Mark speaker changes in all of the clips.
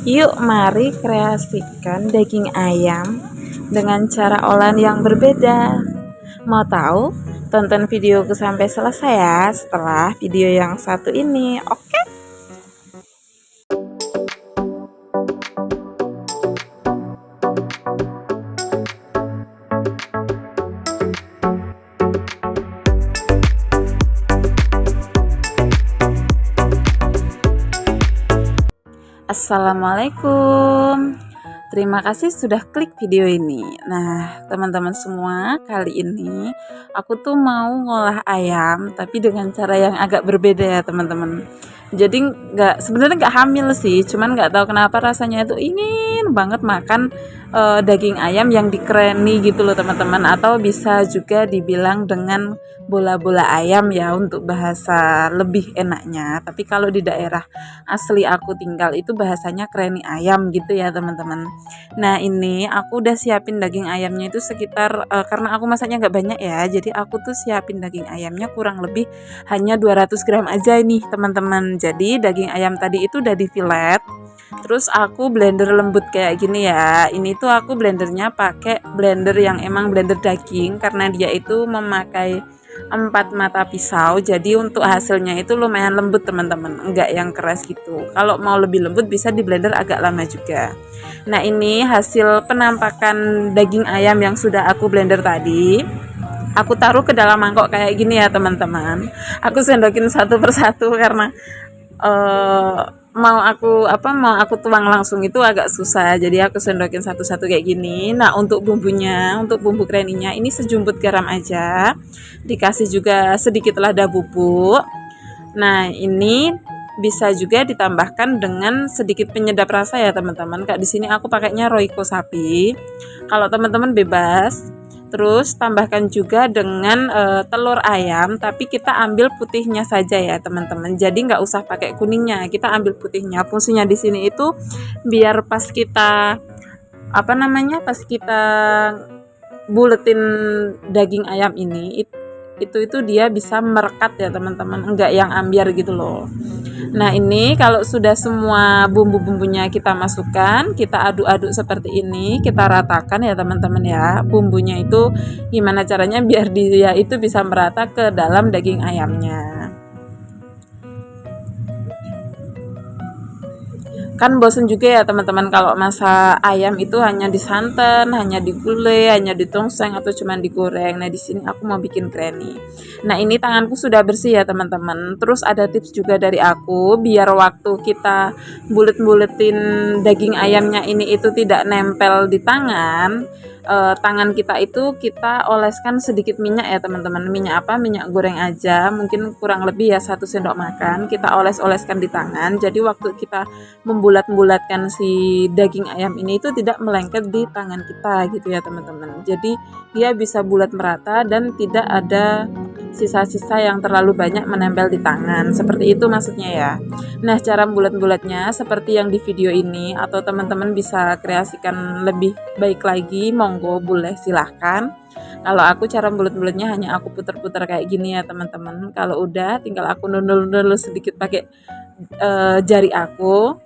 Speaker 1: Yuk mari kreasikan daging ayam dengan cara olahan yang berbeda. Mau tahu? Tonton videoku sampai selesai ya setelah video yang satu ini. Oke? Assalamualaikum. Terima kasih sudah klik video ini. Nah, teman-teman semua, kali ini aku tuh mau ngolah ayam, tapi dengan cara yang agak berbeda ya, teman-teman. Jadi sebenarnya nggak hamil sih, cuman nggak tahu kenapa rasanya itu ingin banget makan daging ayam yang dikreni gitu loh, teman-teman. Atau bisa juga dibilang dengan bola-bola ayam ya untuk bahasa lebih enaknya. Tapi kalau di daerah asli aku tinggal itu bahasanya kreni ayam gitu ya, teman-teman. Nah, ini aku udah siapin daging ayamnya itu sekitar karena aku masaknya nggak banyak ya, jadi aku tuh siapin daging ayamnya kurang lebih hanya 200 gram aja nih, teman-teman. Jadi daging ayam tadi itu udah di filet. Terus aku blender lembut kayak gini ya. Ini tuh aku blendernya pakai blender yang emang blender daging karena dia itu memakai 4 mata pisau. Jadi untuk hasilnya itu lumayan lembut, teman-teman. Enggak yang keras gitu. Kalau mau lebih lembut bisa di blender agak lama juga. Nah, ini hasil penampakan daging ayam yang sudah aku blender tadi. Aku taruh ke dalam mangkok kayak gini ya, teman-teman. Aku sendokin satu persatu karena eh mau aku tuang langsung itu agak susah, jadi aku sendokin satu-satu kayak gini. Nah, untuk bumbunya, untuk bumbu kreninya ini sejumput garam aja, dikasih juga sedikit lada bubuk. Nah, ini bisa juga ditambahkan dengan sedikit penyedap rasa ya, teman-teman. Kak, di sini aku pakainya Royco sapi. Kalau teman-teman bebas. Terus tambahkan juga dengan telur ayam, tapi kita ambil putihnya saja ya, teman-teman. Jadi nggak usah pakai kuningnya, kita ambil putihnya. Fungsinya di sini itu biar pas kita pas kita buletin daging ayam ini itu dia bisa merekat ya, teman-teman, enggak yang ambiar gitu loh. Nah, ini kalau sudah semua bumbu-bumbunya kita masukkan, kita aduk-aduk seperti ini, kita ratakan ya, teman-teman ya. Bumbunya itu gimana caranya biar dia itu bisa merata ke dalam daging ayamnya. Kan bosen juga ya, teman-teman, kalau masak ayam itu hanya disantan, hanya digulai, hanya ditongseng atau cuma digoreng. Nah, di sini aku mau bikin kreni. Nah, ini tanganku sudah bersih ya, teman-teman. Terus ada tips juga dari aku biar waktu kita bulet-buletin daging ayamnya ini itu tidak nempel di tangan. Tangan kita itu kita oleskan sedikit minyak ya, teman-teman. Minyak apa? Minyak goreng aja, mungkin kurang lebih ya 1 sendok makan. Kita oles-oleskan di tangan. Jadi waktu kita membulat-bulatkan si daging ayam ini itu tidak melengket di tangan kita gitu ya, teman-teman. Jadi dia bisa bulat merata dan tidak ada sisa-sisa yang terlalu banyak menempel di tangan. Seperti itu maksudnya ya. Nah, cara bulat-bulatnya seperti yang di video ini atau teman-teman bisa kreasikan lebih baik lagi, monggo boleh silahkan. Kalau aku cara bulat-bulatnya hanya aku putar-putar kayak gini ya, teman-teman. Kalau udah tinggal aku nundul-nundul sedikit pakai jari aku.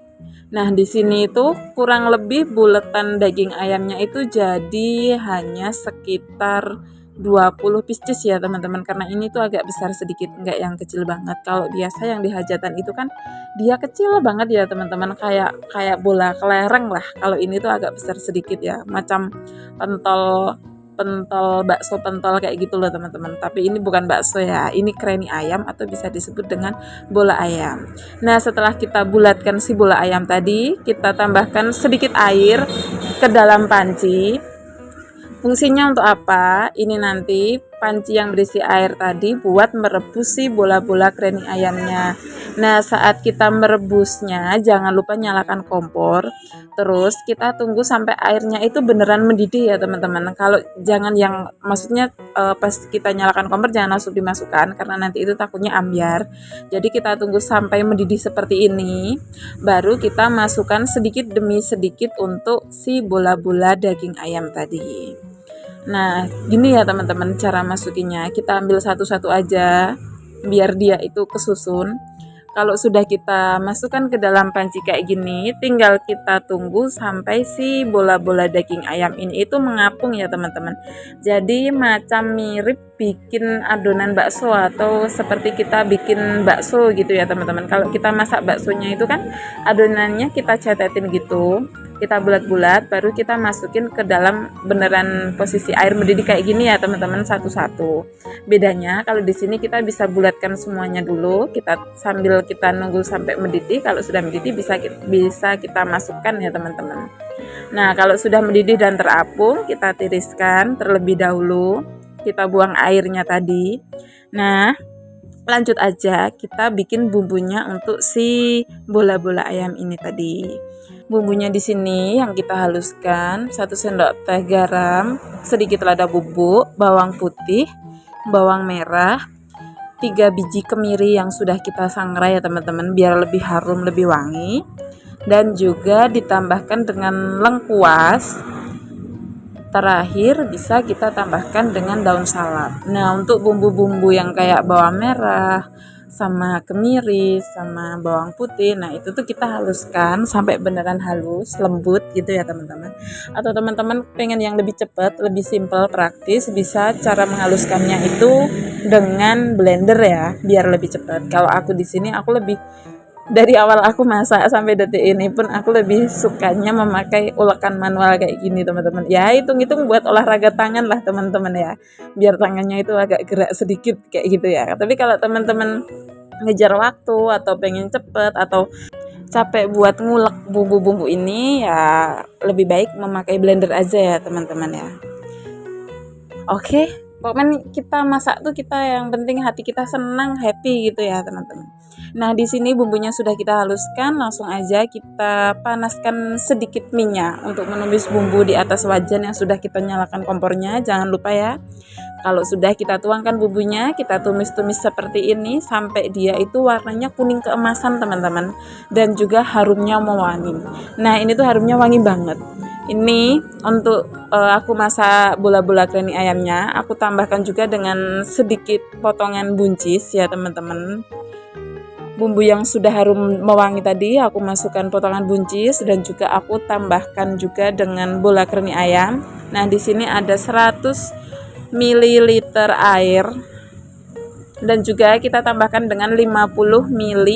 Speaker 1: Nah, di sini itu kurang lebih buletan daging ayamnya itu jadi hanya sekitar 20 pieces ya, teman-teman, karena ini tuh agak besar sedikit, enggak yang kecil banget. Kalau biasa yang di hajatan itu kan dia kecil banget ya, teman-teman, kayak kayak bola kelereng lah. Kalau ini tuh agak besar sedikit ya, macam pentol pentol bakso pentol kayak gitu loh, teman-teman. Tapi ini bukan bakso ya, ini kreni ayam atau bisa disebut dengan bola ayam. Nah, setelah kita bulatkan si bola ayam tadi, kita tambahkan sedikit air ke dalam panci. Fungsinya untuk apa? Ini nanti panci yang berisi air tadi buat merebus si bola-bola kreni ayamnya. Nah, saat kita merebusnya, jangan lupa nyalakan kompor. Terus kita tunggu sampai airnya itu beneran mendidih ya, teman-teman. Kalau jangan yang maksudnya pas kita nyalakan kompor jangan langsung dimasukkan karena nanti itu takutnya ambiar. Jadi kita tunggu sampai mendidih seperti ini, baru kita masukkan sedikit demi sedikit untuk si bola-bola daging ayam tadi. Nah, gini ya, teman-teman, cara masukinnya. Kita ambil satu-satu aja biar dia itu kesusun. Kalau sudah kita masukkan ke dalam panci kayak gini, tinggal kita tunggu sampai si bola-bola daging ayam ini itu mengapung ya teman-teman. Jadi macam mirip bikin adonan bakso atau seperti kita bikin bakso gitu ya teman-teman. Kalau kita masak baksonya itu kan adonannya kita cetetin gitu, kita bulat-bulat, baru kita masukin ke dalam beneran posisi air mendidih kayak gini ya teman-teman, satu-satu. Bedanya kalau di sini kita bisa bulatkan semuanya dulu, kita sambil kita nunggu sampai mendidih. Kalau sudah mendidih bisa kita masukkan ya teman-teman. Nah, kalau sudah mendidih dan terapung, kita tiriskan terlebih dahulu. Kita buang airnya tadi. Nah, lanjut aja kita bikin bumbunya untuk si bola-bola ayam ini tadi. Bumbunya di sini yang kita haluskan 1 sendok teh garam, sedikit lada bubuk, bawang putih, bawang merah, 3 biji kemiri yang sudah kita sangrai ya teman-teman, biar lebih harum, lebih wangi. Dan juga ditambahkan dengan lengkuas. Terakhir bisa kita tambahkan dengan daun salam. Nah, untuk bumbu-bumbu yang kayak bawang merah, sama kemiri, sama bawang putih, nah itu tuh kita haluskan sampai beneran halus, lembut gitu ya teman-teman. Atau teman-teman pengen yang lebih cepat, lebih simple, praktis, bisa cara menghaluskannya itu dengan blender ya, biar lebih cepat. Kalau aku di sini aku lebih, dari awal aku masak sampai detik ini pun aku lebih sukanya memakai ulekan manual kayak gini teman-teman. Ya hitung-hitung buat olahraga tangan lah teman-teman ya, biar tangannya itu agak gerak sedikit kayak gitu ya. Tapi kalau teman-teman ngejar waktu atau pengen cepet atau capek buat ngulek bumbu-bumbu ini, ya lebih baik memakai blender aja ya teman-teman ya. Oke, pokoknya kita masak tuh kita yang penting hati kita senang, happy gitu ya teman-teman. Nah, di sini bumbunya sudah kita haluskan, langsung aja kita panaskan sedikit minyak untuk menumis bumbu di atas wajan yang sudah kita nyalakan kompornya. Jangan lupa ya. Kalau sudah kita tuangkan bumbunya, kita tumis-tumis seperti ini sampai dia itu warnanya kuning keemasan teman-teman, dan juga harumnya mewangi. Nah, ini tuh harumnya wangi banget. Ini untuk aku masak bola-bola kreni ayamnya, aku tambahkan juga dengan sedikit potongan buncis ya teman-teman. Bumbu yang sudah harum mewangi tadi aku masukkan potongan buncis, dan juga aku tambahkan juga dengan bola kreni ayam. Nah, di sini ada 100 ml air, dan juga kita tambahkan dengan 50 ml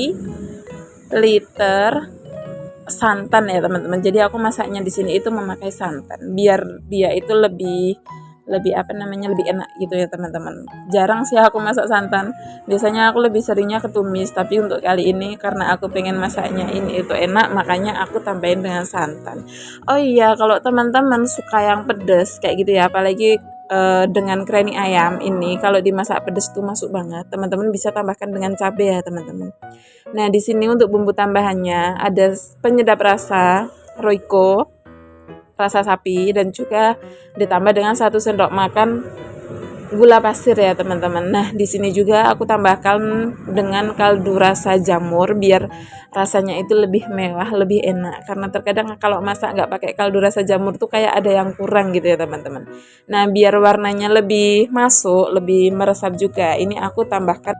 Speaker 1: santan ya teman-teman. Jadi aku masaknya di sini itu memakai santan biar dia itu lebih lebih enak gitu ya teman-teman. Jarang sih aku masak santan, biasanya aku lebih seringnya ketumis, tapi untuk kali ini karena aku pengen masaknya ini itu enak, makanya aku tambahin dengan santan. Oh iya, kalau teman-teman suka yang pedas kayak gitu ya, apalagi dengan kreni ayam ini kalau dimasak pedas tuh masuk banget, teman-teman bisa tambahkan dengan cabai ya teman-teman. Nah, di sini untuk bumbu tambahannya ada penyedap rasa Royco rasa sapi, dan juga ditambah dengan 1 sendok makan gula pasir ya teman-teman. Nah, di sini juga aku tambahkan dengan kaldu rasa jamur biar rasanya itu lebih mewah, lebih enak. Karena terkadang kalau masak nggak pakai kaldu rasa jamur tuh kayak ada yang kurang gitu ya teman-teman. Nah, biar warnanya lebih masuk, lebih meresap juga, ini aku tambahkan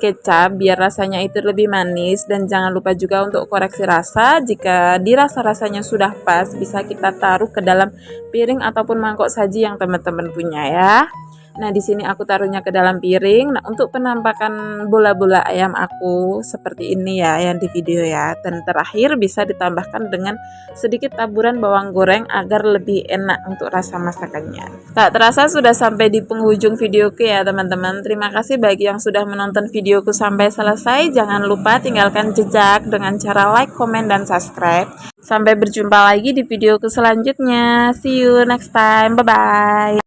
Speaker 1: kecap biar rasanya itu lebih manis. Dan jangan lupa juga untuk koreksi rasa, jika dirasa rasanya sudah pas bisa kita taruh ke dalam piring ataupun mangkok saji yang teman-teman punya ya. Nah, di sini aku taruhnya ke dalam piring. Nah, untuk penampakan bola-bola ayam aku seperti ini ya yang di video ya. Dan terakhir bisa ditambahkan dengan sedikit taburan bawang goreng agar lebih enak untuk rasa masakannya. Tak terasa sudah sampai di penghujung videoku ya teman-teman. Terima kasih bagi yang sudah menonton videoku sampai selesai. Jangan lupa tinggalkan jejak dengan cara like, komen, dan subscribe. Sampai berjumpa lagi di videoku selanjutnya. See you next time. Bye-bye.